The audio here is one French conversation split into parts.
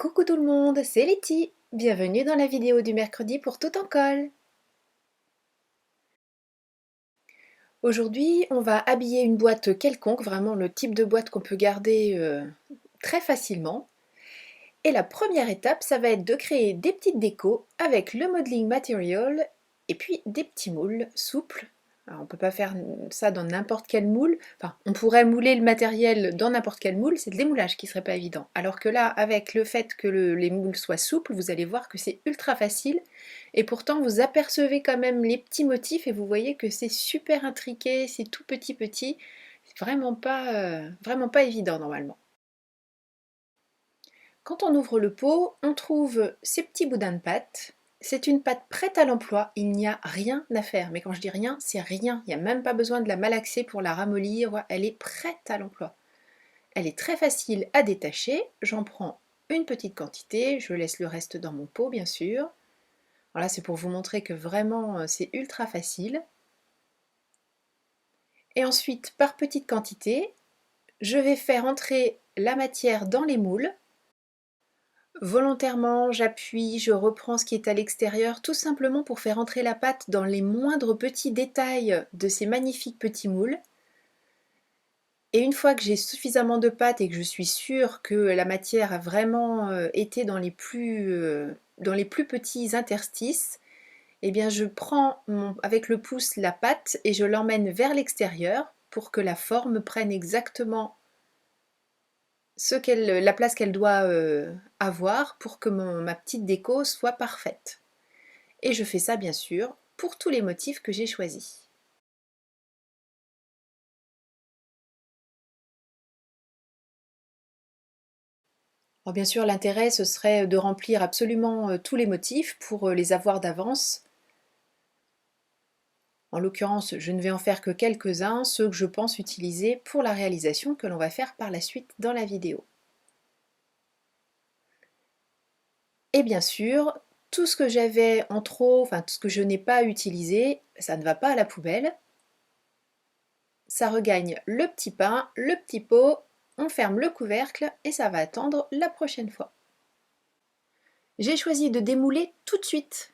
Coucou tout le monde, c'est Letty. Bienvenue dans la vidéo du mercredi pour Tout en colle. Aujourd'hui, on va habiller une boîte quelconque, vraiment le type de boîte qu'on peut garder très facilement. Et la première étape, ça va être de créer des petites décos avec le modeling material et puis des petits moules souples. Alors, on ne peut pas faire ça dans n'importe quel moule. Enfin, on pourrait mouler le matériel dans n'importe quel moule, c'est le démoulage qui serait pas évident. Alors que là, avec le fait que les moules soient souples, vous allez voir que c'est ultra facile. Et pourtant, vous apercevez quand même les petits motifs et vous voyez que c'est super intriqué, c'est tout petit petit. C'est vraiment pas évident normalement. Quand on ouvre le pot, on trouve ces petits boudins de pâte. C'est une pâte prête à l'emploi, il n'y a rien à faire. Mais quand je dis rien, c'est rien. Il n'y a même pas besoin de la malaxer pour la ramollir. Elle est prête à l'emploi. Elle est très facile à détacher. J'en prends une petite quantité. Je laisse le reste dans mon pot, bien sûr. Voilà, c'est pour vous montrer que vraiment, c'est ultra facile. Et ensuite, par petite quantité, je vais faire entrer la matière dans les moules. Volontairement, j'appuie, je reprends ce qui est à l'extérieur, tout simplement pour faire entrer la pâte dans les moindres petits détails de ces magnifiques petits moules. Et une fois que j'ai suffisamment de pâte et que je suis sûre que la matière a vraiment été dans les plus petits interstices, eh bien je prends avec le pouce la pâte et je l'emmène vers l'extérieur pour que la forme prenne exactement la place qu'elle doit avoir pour que ma petite déco soit parfaite. Et je fais ça bien sûr pour tous les motifs que j'ai choisis. Alors bien sûr, l'intérêt ce serait de remplir absolument tous les motifs pour les avoir d'avance. En l'occurrence, je ne vais en faire que quelques-uns, ceux que je pense utiliser pour la réalisation que l'on va faire par la suite dans la vidéo. Et bien sûr, tout ce que j'avais en trop, enfin tout ce que je n'ai pas utilisé, ça ne va pas à la poubelle. Ça regagne le petit pain, le petit pot, on ferme le couvercle et ça va attendre la prochaine fois. J'ai choisi de démouler tout de suite.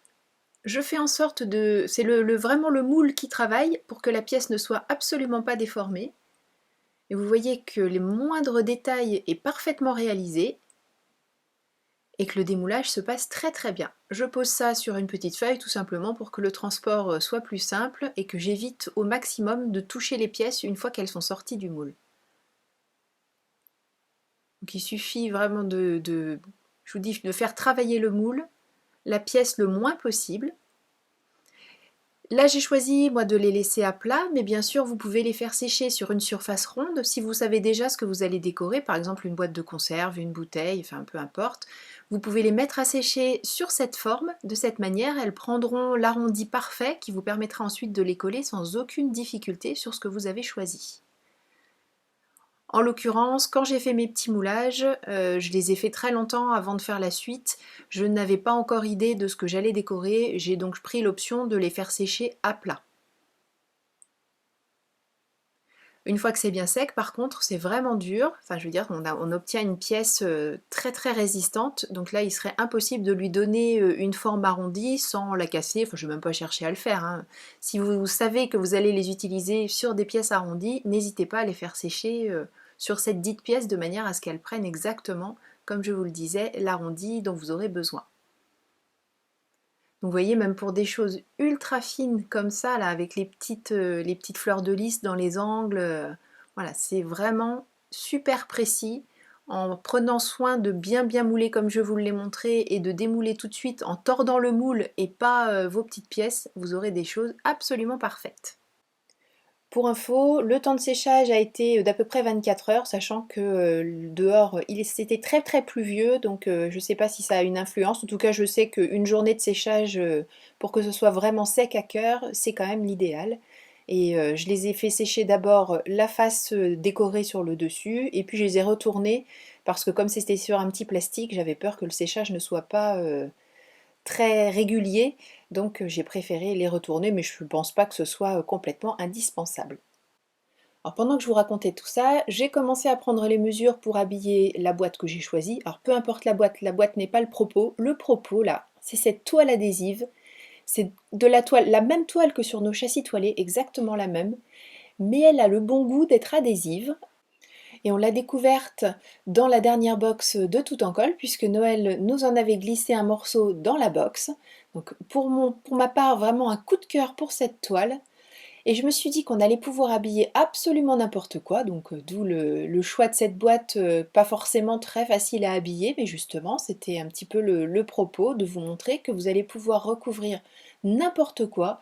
Je fais en sorte de... C'est vraiment le moule qui travaille pour que la pièce ne soit absolument pas déformée. Et vous voyez que les moindres détails est parfaitement réalisé et que le démoulage se passe très très bien. Je pose ça sur une petite feuille tout simplement pour que le transport soit plus simple et que j'évite au maximum de toucher les pièces une fois qu'elles sont sorties du moule. Donc il suffit vraiment je vous dis, de faire travailler le moule, la pièce le moins possible. Là j'ai choisi moi de les laisser à plat, mais bien sûr vous pouvez les faire sécher sur une surface ronde si vous savez déjà ce que vous allez décorer, par exemple une boîte de conserve, une bouteille, enfin peu importe. Vous pouvez les mettre à sécher sur cette forme, de cette manière elles prendront l'arrondi parfait qui vous permettra ensuite de les coller sans aucune difficulté sur ce que vous avez choisi. En l'occurrence, quand j'ai fait mes petits moulages, je les ai fait très longtemps avant de faire la suite. Je n'avais pas encore idée de ce que j'allais décorer, j'ai donc pris l'option de les faire sécher à plat. Une fois que c'est bien sec, par contre, c'est vraiment dur. Enfin, je veux dire, on obtient une pièce très très résistante. Donc là, il serait impossible de lui donner une forme arrondie sans la casser. Enfin, je ne vais même pas chercher à le faire, hein. Si vous savez que vous allez les utiliser sur des pièces arrondies, n'hésitez pas à les faire sécher sur cette dite pièce de manière à ce qu'elles prennent exactement, comme je vous le disais, l'arrondi dont vous aurez besoin. Donc vous voyez, même pour des choses ultra fines comme ça, là, avec les petites fleurs de lys dans les angles, voilà, c'est vraiment super précis. En prenant soin de bien bien mouler comme je vous l'ai montré et de démouler tout de suite en tordant le moule et pas vos petites pièces, vous aurez des choses absolument parfaites. Pour info, le temps de séchage a été d'à peu près 24 heures, sachant que dehors c'était très très pluvieux, donc je ne sais pas si ça a une influence. En tout cas, je sais qu'une journée de séchage, pour que ce soit vraiment sec à cœur, c'est quand même l'idéal. Et je les ai fait sécher d'abord la face décorée sur le dessus, et puis je les ai retournés, parce que comme c'était sur un petit plastique, j'avais peur que le séchage ne soit pas très régulier, donc j'ai préféré les retourner, mais je ne pense pas que ce soit complètement indispensable. Alors pendant que je vous racontais tout ça, j'ai commencé à prendre les mesures pour habiller la boîte que j'ai choisie. Alors peu importe la boîte n'est pas le propos. Le propos là, c'est cette toile adhésive. C'est de la toile, la même toile que sur nos châssis toilés, exactement la même, mais elle a le bon goût d'être adhésive. Et on l'a découverte dans la dernière box de Tout en colle, puisque Noël nous en avait glissé un morceau dans la box. Donc pour ma part, vraiment un coup de cœur pour cette toile. Et je me suis dit qu'on allait pouvoir habiller absolument n'importe quoi, donc d'où le choix de cette boîte, pas forcément très facile à habiller, mais justement c'était un petit peu le propos de vous montrer que vous allez pouvoir recouvrir n'importe quoi,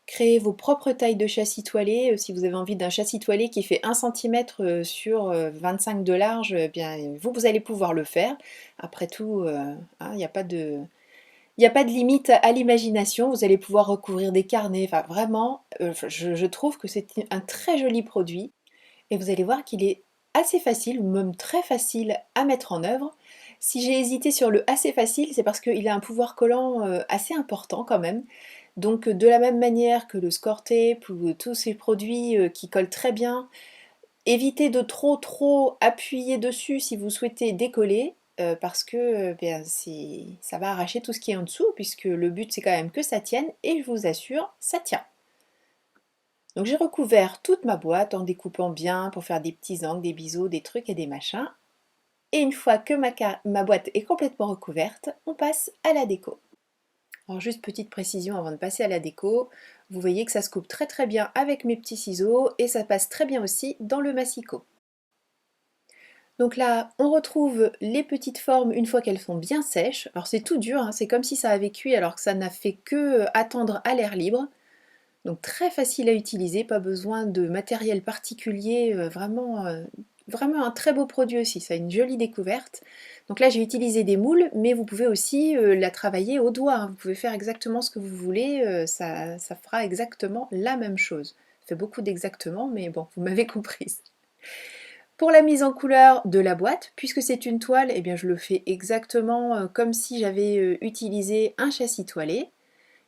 créer vos propres tailles de châssis toilés. Si vous avez envie d'un châssis toilé qui fait 1 cm sur 25 de large, eh bien vous allez pouvoir le faire. Après tout, hein, il n'y a pas de... Il n'y a pas de limite à l'imagination, vous allez pouvoir recouvrir des carnets, enfin vraiment, je trouve que c'est un très joli produit et vous allez voir qu'il est assez facile, ou même très facile à mettre en œuvre. Si j'ai hésité sur le assez facile, c'est parce qu'il a un pouvoir collant assez important quand même. Donc de la même manière que le Score Tape ou tous ces produits qui collent très bien, évitez de trop appuyer dessus si vous souhaitez décoller, parce que ça va arracher tout ce qui est en dessous, puisque le but c'est quand même que ça tienne, et je vous assure, ça tient. Donc j'ai recouvert toute ma boîte en découpant bien pour faire des petits angles, des biseaux, des trucs et des machins. Et une fois que ma boîte est complètement recouverte, on passe à la déco. Alors juste petite précision avant de passer à la déco, vous voyez que ça se coupe très bien avec mes petits ciseaux et ça passe très bien aussi dans le massicot. Donc là, on retrouve les petites formes une fois qu'elles sont bien sèches. Alors c'est tout dur, hein, c'est comme si ça avait cuit alors que ça n'a fait que attendre à l'air libre. Donc très facile à utiliser, pas besoin de matériel particulier, vraiment un très beau produit aussi, ça a une jolie découverte. Donc là j'ai utilisé des moules, mais vous pouvez aussi la travailler au doigt, hein. Vous pouvez faire exactement ce que vous voulez, ça fera exactement la même chose. Ça fait beaucoup d'exactement, mais bon, vous m'avez comprise. Pour la mise en couleur de la boîte, puisque c'est une toile, eh bien je le fais exactement comme si j'avais utilisé un châssis toilé.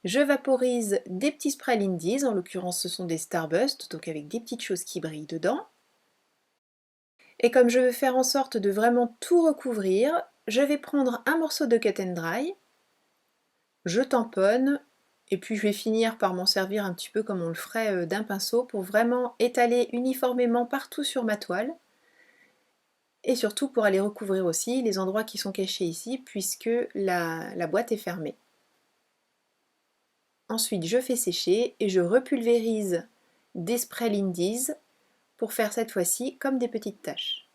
Je vaporise des petits sprays Lindy's, en l'occurrence ce sont des Starburst, donc avec des petites choses qui brillent dedans. Et comme je veux faire en sorte de vraiment tout recouvrir, je vais prendre un morceau de Cut and Dry, je tamponne, et puis je vais finir par m'en servir un petit peu comme on le ferait d'un pinceau pour vraiment étaler uniformément partout sur ma toile. Et surtout pour aller recouvrir aussi les endroits qui sont cachés ici puisque la boîte est fermée. Ensuite je fais sécher et je repulvérise des sprays Lindy's pour faire cette fois-ci comme des petites taches.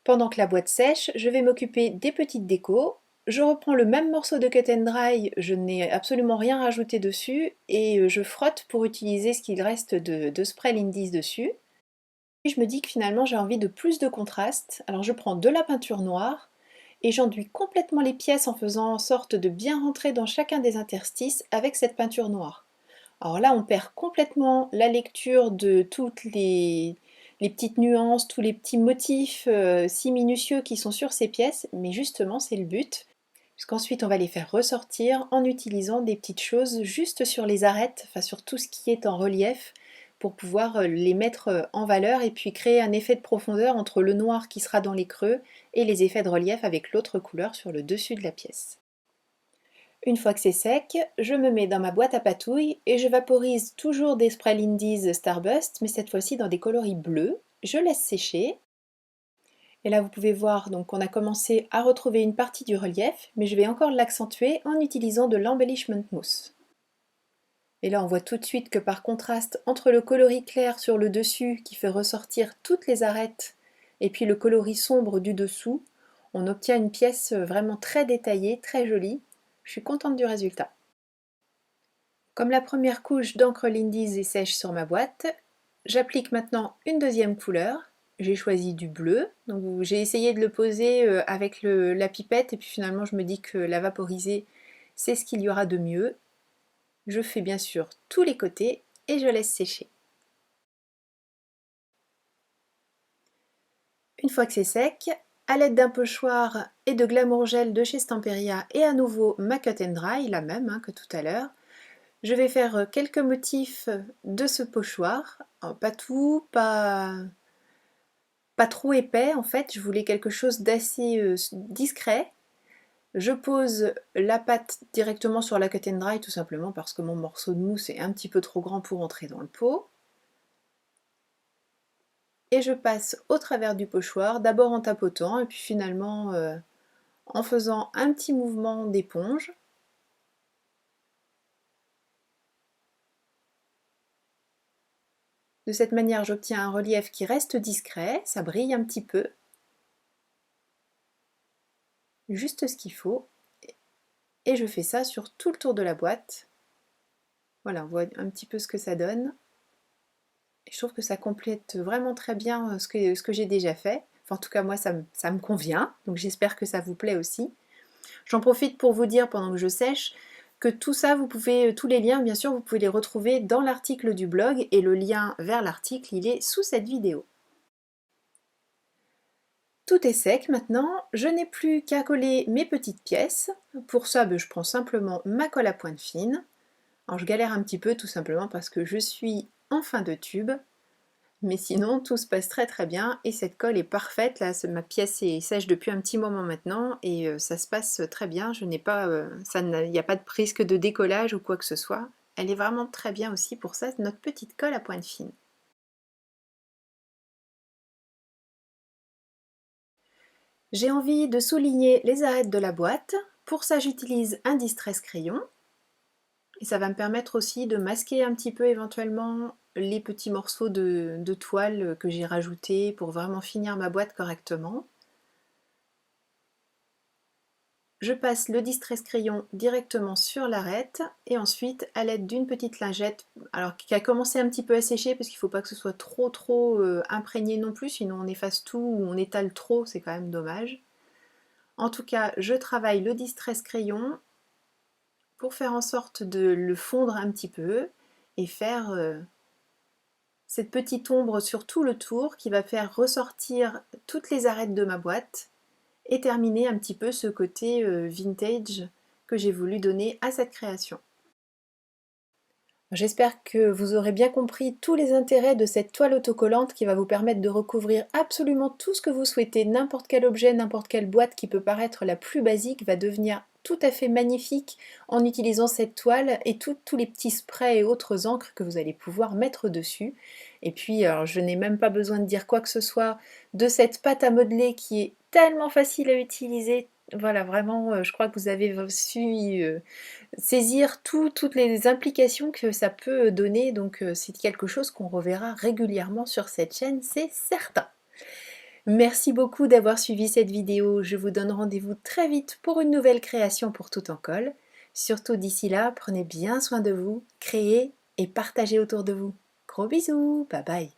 Pendant que la boîte sèche, je vais m'occuper des petites décos. Je reprends le même morceau de Cut and Dry, je n'ai absolument rien rajouté dessus et je frotte pour utiliser ce qu'il reste de spray Lindy's dessus. Je me dis que finalement j'ai envie de plus de contraste, alors je prends de la peinture noire et j'enduis complètement les pièces en faisant en sorte de bien rentrer dans chacun des interstices avec cette peinture noire. Alors là on perd complètement la lecture de toutes les petites nuances, tous les petits motifs si minutieux qui sont sur ces pièces, mais justement c'est le but, puisqu'ensuite on va les faire ressortir en utilisant des petites choses juste sur les arêtes, enfin sur tout ce qui est en relief, pour pouvoir les mettre en valeur et puis créer un effet de profondeur entre le noir qui sera dans les creux et les effets de relief avec l'autre couleur sur le dessus de la pièce. Une fois que c'est sec, je me mets dans ma boîte à patouille et je vaporise toujours des sprays Lindy's Starburst, mais cette fois-ci dans des coloris bleus. Je laisse sécher. Et là vous pouvez voir donc qu'on a commencé à retrouver une partie du relief, mais je vais encore l'accentuer en utilisant de l'embellishment mousse. Et là on voit tout de suite que par contraste entre le coloris clair sur le dessus qui fait ressortir toutes les arêtes et puis le coloris sombre du dessous, on obtient une pièce vraiment très détaillée, très jolie. Je suis contente du résultat. Comme la première couche d'encre Lindy's est sèche sur ma boîte, j'applique maintenant une deuxième couleur. J'ai choisi du bleu, donc j'ai essayé de le poser avec la pipette et puis finalement je me dis que la vaporiser c'est ce qu'il y aura de mieux. Je fais bien sûr tous les côtés et je laisse sécher. Une fois que c'est sec, à l'aide d'un pochoir et de Glamour Gel de chez Stamperia et à nouveau ma Cut and Dry, la même que tout à l'heure, je vais faire quelques motifs de ce pochoir. pas tout, pas trop épais en fait, je voulais quelque chose d'assez discret. Je pose la pâte directement sur la cut and dry tout simplement parce que mon morceau de mousse est un petit peu trop grand pour entrer dans le pot. Et je passe au travers du pochoir, d'abord en tapotant et puis finalement en faisant un petit mouvement d'éponge. De cette manière, j'obtiens un relief qui reste discret, ça brille un petit peu, juste ce qu'il faut. Et je fais ça sur tout le tour de la boîte. Voilà, on voit un petit peu ce que ça donne. Et je trouve que ça complète vraiment très bien ce que j'ai déjà fait. Enfin, en tout cas, moi, ça me convient. Donc j'espère que ça vous plaît aussi. J'en profite pour vous dire, pendant que je sèche, que tout ça, vous pouvez, tous les liens, bien sûr, vous pouvez les retrouver dans l'article du blog. Et le lien vers l'article, il est sous cette vidéo. Tout est sec maintenant, je n'ai plus qu'à coller mes petites pièces. Pour ça, je prends simplement ma colle à pointe fine. Alors je galère un petit peu tout simplement parce que je suis en fin de tube, mais sinon tout se passe très très bien et cette colle est parfaite. Là, ma pièce est sèche depuis un petit moment maintenant et ça se passe très bien. Je n'ai pas, il n'y a pas de risque de décollage ou quoi que ce soit. Elle est vraiment très bien aussi pour ça, notre petite colle à pointe fine. J'ai envie de souligner les arêtes de la boîte. Pour ça, j'utilise un distress crayon. Et ça va me permettre aussi de masquer un petit peu éventuellement les petits morceaux de toile que j'ai rajoutés pour vraiment finir ma boîte correctement. Je passe le distress crayon directement sur l'arête et ensuite à l'aide d'une petite lingette, alors qui a commencé un petit peu à sécher parce qu'il ne faut pas que ce soit trop imprégné non plus, sinon on efface tout ou on étale trop, c'est quand même dommage. En tout cas, je travaille le distress crayon pour faire en sorte de le fondre un petit peu et faire cette petite ombre sur tout le tour qui va faire ressortir toutes les arêtes de ma boîte et terminer un petit peu ce côté vintage que j'ai voulu donner à cette création. J'espère que vous aurez bien compris tous les intérêts de cette toile autocollante qui va vous permettre de recouvrir absolument tout ce que vous souhaitez. N'importe quel objet, n'importe quelle boîte qui peut paraître la plus basique va devenir tout à fait magnifique en utilisant cette toile et tous les petits sprays et autres encres que vous allez pouvoir mettre dessus. Et puis, alors, je n'ai même pas besoin de dire quoi que ce soit de cette pâte à modeler qui est tellement facile à utiliser. Voilà, vraiment, je crois que vous avez su saisir toutes les implications que ça peut donner, donc c'est quelque chose qu'on reverra régulièrement sur cette chaîne, c'est certain. Merci beaucoup d'avoir suivi cette vidéo, je vous donne rendez-vous très vite pour une nouvelle création pour Tout en colle. Surtout d'ici là, prenez bien soin de vous, créez et partagez autour de vous. Gros bisous, bye bye.